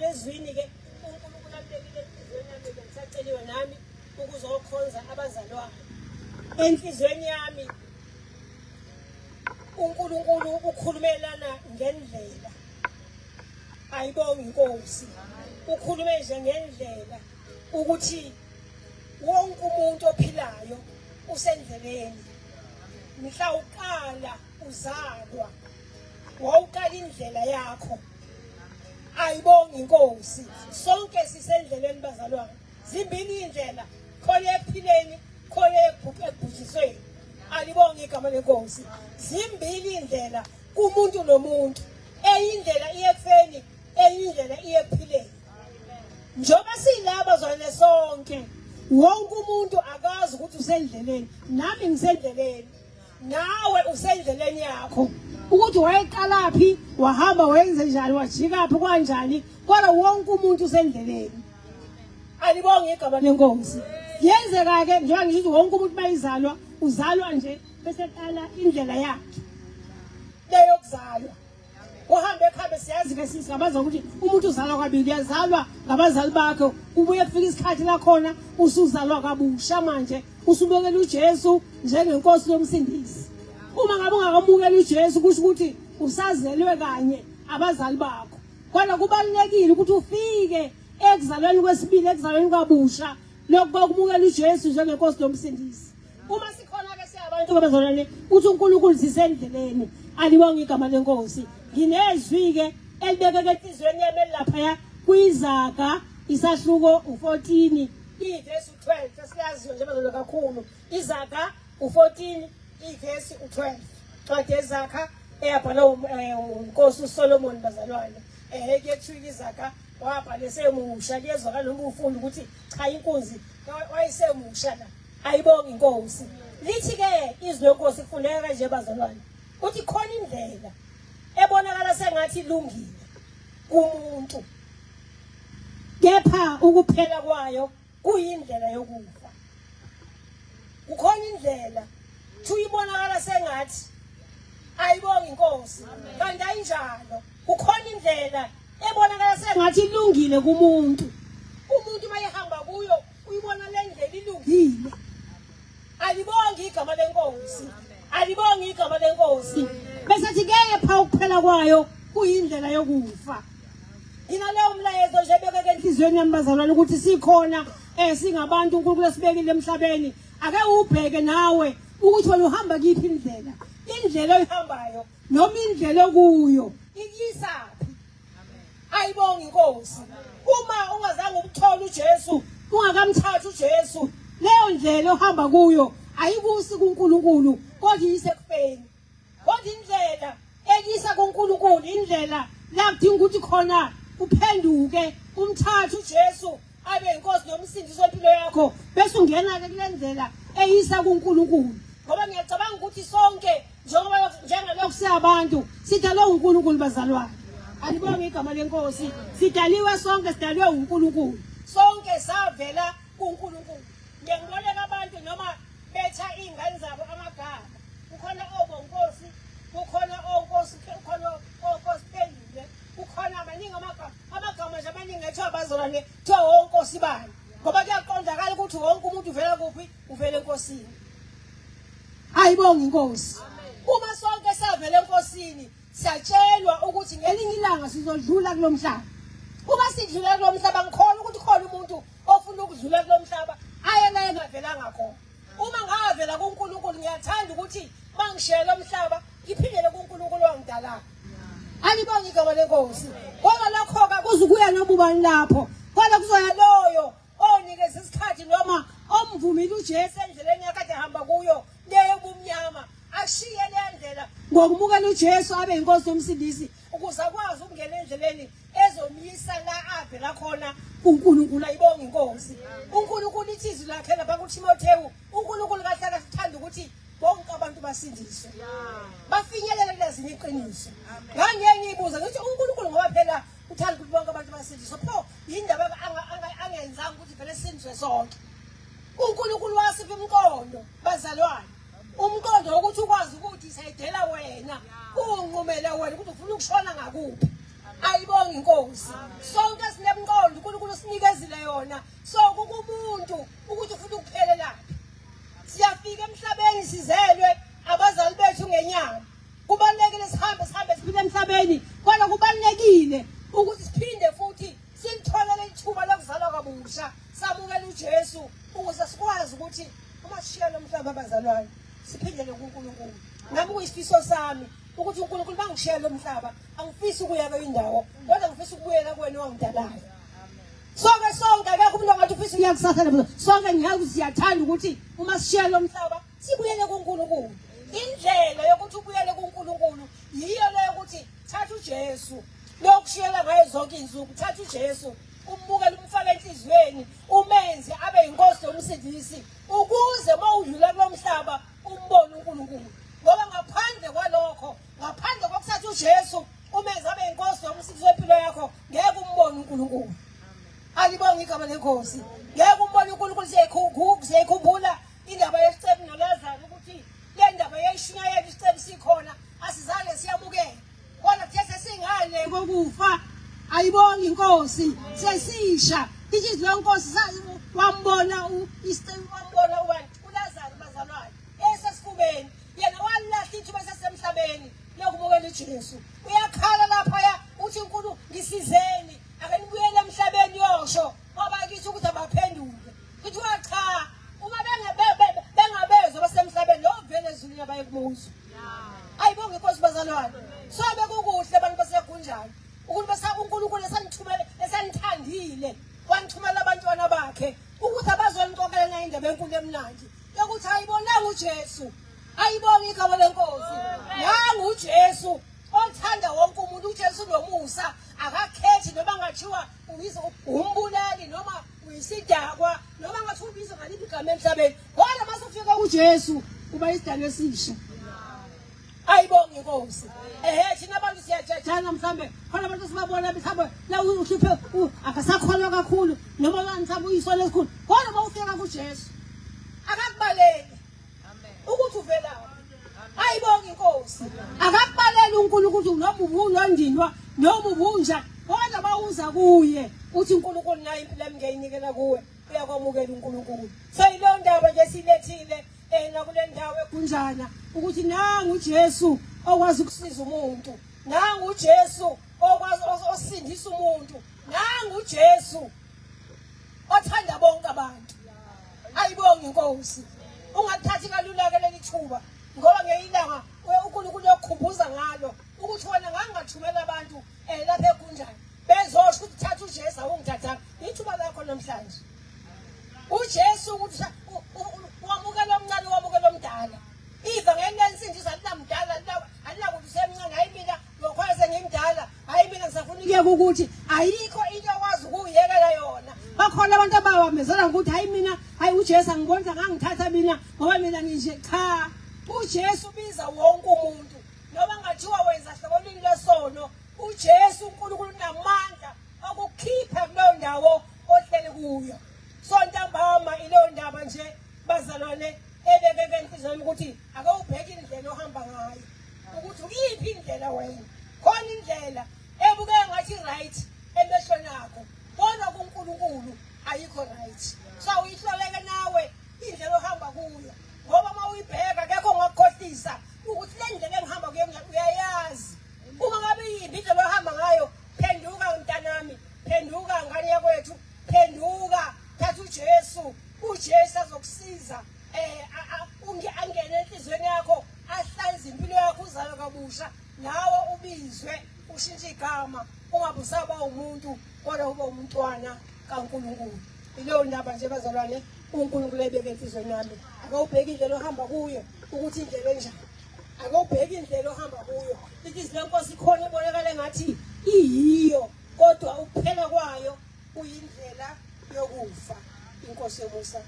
ngizwile ezwini ke uNkulunkulu amlekile enhlizweni yami ngisaceliwe nami ukuzokhonza abazalwane enhlizweni yami uNkulunkulu ukhulumelana ngendlela ayibonga inkosi ukhulume nje ngendlela ukuthi wonke umuntu ophilayo usendleleni mhla uqala uzalwa wawuqala indlela yakho ayibonga inkosi sonke sisendleleni bazalwane zimbili indlela khona ephileni khona ebhujisweni alibonga igama lenkosi zimbili indlela kumuntu nomuntu eyindlela iyefeni eyindlela iyephileni njoba silaba zwane sonke wonke umuntu akazi ukuthi usendleleni nami ngisendleleni nawe usendleleni yakho ukuthi wayeqala phi wahamba wenze njani wajika phi kanjani kodwa wonke umuntu usendleleni alibonga igama lenkosi yenzeka ke njengoba ngithi wonke umuntu bayizalwa uzalwa nje bese qala indlela yakhe leyo kuzalwa uhambe siyazi ke sisabaza ukuthi umuntu uzalwa kabili yazalwa ngabazali bakhe ubuye kufika isikhathi la khona usuzalwa kabusha manje usubekela uJesu njengenkosi yomsindisi uma ngabe ungakamukela uJesu kusho ukuthi usazelwe kanye abazali bakho kodwa kubalulekile ukuthi ufike ekuzalweni kwesibili ekuzalweni kabusha lokho kumukela uJesu njengenkosi yomsindisi uma sikhona ke siyabantu abazalwane uthi uNkulunkulu sisendleleni alibonga igama lenkosi nginezwi ke elibekeke enhlizweni yami lapha kwizaga isahluko u14 ivesi u12 sesiyaziyo nje bazalwane kakhulu izaga u14 ivesi u12 ncwadi yezakha eyabhala uNkosi uSolomon bazalwane kuyethwika izaga wabhala esemusha liyezwakala noma ufunda ukuthi cha inkunzi wayesemusha la ayibonga inkosi lithi ke izwi lenkosi kufundeka kanje bazalwane uthi khona indlela ebonakala sengathi ilungile kumuntu kepha ukuphela kwayo kuyindlela yokufa kukhona indlela tuyibonakala sengathi ayibonga inkosi kanti ayinjalo kukhona indlela ebonakala sengathi ilungile kumuntu umuntu mayehamba kuyo uyibona le ndlela ilungile alibonga igama lenkosi alibonga igama lenkosi bese sithi kepha ukuphela kwayo kuyindlela yokufa ina leyo umlayezo nje bekeke enhlizweni yami bazalwane ukuthi sikhona singabantu uNkulunkulu esibekile emhlabeni ake ubheke nawe ukuthi wena uhamba kiphi indlela oyihambayo noma indlela okuyo ikisaphi ayibonga inkosi uma ungazange umthola uJesu ungakamthatha uJesu leyo ndlela ohamba kuyo ayikusi kuNkulunkulu kodwa isekufeni kodwa indlela ekisa kuNkulunkulu indlela la kudinga ukuthi khona uphenduke umthatha uJesu abe inkosi nomsindisi wempilo yakho bese ungena ke kule ndlela eyisa kuNkulunkulu ngoba ngiyacabanga ukuthi sonke njengalokho siyabantu sidalwe uNkulunkulu bazalwane alibonga igama lenkosi sidaliwe sonke sidalwe uNkulunkulu sonke savela kuNkulunkulu ngiyangibonela abantu noma betha ingane zabo amagama kukhona obonkosi kukhona onkosi kukhona onkosi pelile kukhona amaningi amagama nje amaningi ethiwa bazalwane kuthiwa onkosi bani ngoba kuyaqondakala ukuthi wonke umuntu uvela kuphi uvela enkosini ayibonga inkosi uma sonke savela enkosini siyatshelwa ukuthi ngelinye ilanga sizodlula kulomhlaba uma sidlula kulomhlaba ngikhona ukuthi khona umuntu ofuna ukudlula kulomhlaba ayena engavelanga khona uma ngavela kuNkulunkulu ngiyathanda ukuthi bangishela umhlaba ngiphindele kuNkulunkulu wangidala alibonga igama lenkosi ngoba lokho ka kuzukuya nobubani lapho kodwa kuzoya loyo onikeza isikhathi noma omvumile uJesu endleleni yakade hamba kuyo leyo bumnyama ashiye le ndlela ngokumukela uJesu abe inkosi yomsindisi ukuze akwazi ukungena endleleni ezomyisa la avela khona uNkulunkulu ayibonga inkosi uNkulunkulu ithizwi lakhe lapha kuTimotheyu uNkulunkulu kahlala sithanda ukuthi bonke abantu basindiswe bafinyelele kulezi iqiniso ngangeke ngibuza ngithi uNkulunkulu ngoba phela uthanda ukuthi bonke abantu basindiswe pho yindaba angenzanga ukuthi vele sindiswe sonke uNkulunkulu wasipha umqondo bazalwane umqondo wokuthi ukwazi ukuthi sayidela wena unqumele wena ukuthi ufuna ukushona ngakuphi ayibonga inkosi. Sonke sinemqondo uNkulunkulu sinikezile yona. So kukumuntu ukuthi ufuna ukuphela laphi. Siyafika emhlabeni sizelwe abazali bethu ngenyanga. Kubalekile sihambe siphile emhlabeni. Kodwa kubalekile ukuthi siphinde futhi silitholele ithuba lokuzalwa kabusha. Samukela uJesu ukuze sikwazi ukuthi uma sishiya lo mhlaba abazalwane siphindele kuNkulunkulu. Nami kuyisifiso sami ukuthi uNkulunkulu bangishiya lo mhlaba angifisi ukuya kwindawo kodwa ngifisa ukubuyela kuwena owangidalayo. Sonke akekho umuntu ongathi ufisa ukuya kusasa lapho. Sonke ngiyazi siyathanda ukuthi uma sishiya lo mhlaba sibuyele kuNkulunkulu. Indlela yokuthi ubuyele kuNkulunkulu yiyo leyo ukuthi thatha uJesu lokushiyela ngayo zonke izinsuku. Thatha uJesu umbukele umfaka enhlizweni umenze abe inkosi yomsindisi ukuze mawudlula kulo mhlaba umbone uNkulunkulu. Ngoba ngaphandle kwalokho, ngaphandle kokuthatha uJesu umenze abe inkosi yomsindisi wempilo yakho, ngeke umbone uNkulunkulu. Alibonge igama lenkosi. Ngeke umbone uNkulunkulu. Siyayikhumbula indaba yesicebi noLazaro ukuthi le ndaba yayishunyayela isicebi sikhona asizange siyamukela. Kodwa kuthe sesingale kokufa ayibonge inkosi sesisha inhliziyo yenkosi wambona isicebi wambona uLazaro bazalwane esesifubeni yena walahla ithuba sesemhlabeni lokubukela uJesu. Uyakhala lapha uthi uNkulunkulu ngisizeni ake nibuyele emhlabeni yosho ngoba kithi ukuthi abaphenduke. Kuthi cha uma bengabezwe basemhlabeni lo vele ezulwini abayekumuzo. Ayibonge inkosi bazalwane. Sobe kukuhle abantu basegunjani ukuthi uNkulunkulu esanithumela esanithandile wanithumela abantwana bakhe ukuthi abazoniqokelela indaba enkulu emnandi yokuthi ayibonanga uJesu. Ayibonge igama lenkosi. Nangu uJesu othanda wonke umuntu. uJesu nomusa akakhethi noma ngathiwa umbulali noma uyisidakwa noma ngathi ubizwa ngaliphi igama emhlabeni. Kodwa mase ufika kuJesu uba isidalwa esisha. Ayibonge inkosi. Thina abantu siyajajana mhlambe khona abantu sibabona mhlambe la uhluphe akasakholwa kakhulu noma mhlambe uyisona esikhulu. Kodwa mawufika kuJesu akakubaleli ukuthi uvelaphi. Ayibonge inkosi. Akakubaleli uNkulunkulu ukuthi noma ubulondinwa noma ubunja kodwa bawuza kuye uthi uNkulunkulu naye impilo engiyinikela kuwe uyakwamukela uNkulunkulu. So ilo ndaba nje silethile nakule ndawo ekunjana ukuthi nangu uJesu okwazi ukusiza umuntu. Nangu uJesu okwazi osindisa umuntu. Nangu uJesu othanda bonke abantu. Ayibonge inkosi. Ungathathi kalula ke leli thuba ngoba ngeyilanga uNkulunkulu yokukhumbuza ngalo ukuthi wena ngangathumela abantu lapha ekunjani bezosho ukuthi thatha uJesu awungithathanga. Ithuba lakho namhlanje uJesu ukuthi wamukela omncane wamukela omdala. Iva ngenensindisa linamdala alinakuthi usemncane hayi mina ngokwaze ngimdala hayi mina ngisafuna ukuyeka ukuthi ayikho into okwazi ukuyekela yona. Bakhona abantu abawamezela ukuthi hayi mina hayi uJesu angibona ngangithatha mina ngoba mina nginje. Cha, uJesu ubiza wonke umuntu noma ngathiwa wenza hlobolini lesono. uJesu uNkulunkulu unamandla okukhipha kuleyo ndawo ohleli kuyo. So ntambama ilo ndaba nje bazalwane ebekeke enhlizweni ukuthi ake ubheke indlela ohamba ngayo ukuthi uyiphi indlela wena. Khona indlela ebukeka ngathi right emehlweni akho bona kuNkulunkulu ayikho right. So uyihloleke nawe indlela ohamba kuyo ngoba uma uyibheka akekho ongakukhohlisa ukuthi le ndlela engihamba kuyo uyayazi. Uma ngabe yiphi indlela ohamba ngayo phenduka mntanami, phenduka ngane yakwethu, phenduka. Thatha uJesu. uJesu azokusiza angene enhlizweni yakho ahlanze impilo yakho uzalwe kabusha nawe ubizwe ushintshe igama ungabe usaba umuntu kodwa ube umntwana kaNkulunkulu. Ileyo ndaba nje bazalwane uNkulunkulu ebeke enhlizweni yami. Ake ubheke indlela ohamba kuyo ukuthi indlela enjani. Ake ubheke indlela ohamba kuyo. Inhliziyo yenkosi ikhona ebonakala ngathi iyiyo kodwa ukuphela kwayo uyindlela yokufa. Inkosi yomusa.